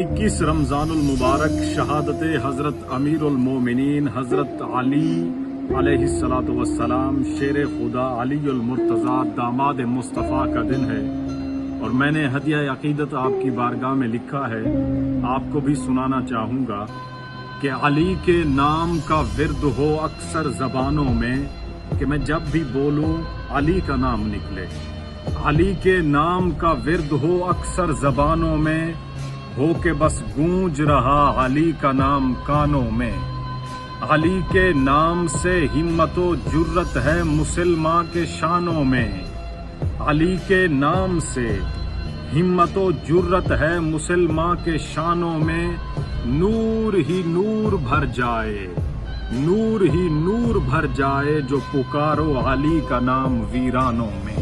21 रमज़ानुल मुबारक शहादत हज़रत अमीरुल मोमिनीन हज़रत अली अलैहिस्सलातु वस्सलाम शेर खुदा अलीउल मुर्तज़ा दामाद मुस्तफ़ा का दिन है और मैंने हदिया अक़ीदत आपकी बारगाह में लिखा है। आपको भी सुनाना चाहूँगा कि अली के नाम का विर्द हो अक्सर ज़बानों में, कि मैं जब भी बोलूँ अली का नाम निकले। अली के नाम का विर्द हो अक्सर ज़बानों में, हो के बस गूंज रहा अली का नाम कानों में। अली के नाम से हिम्मतो जुर्रत है मुसलमान के शानों में। अली के नाम से हिम्मतो जुर्रत है मुसलमान के शानों में। नूर ही नूर भर जाए, नूर ही नूर भर जाए जो पुकारो अली का नाम वीरानों में।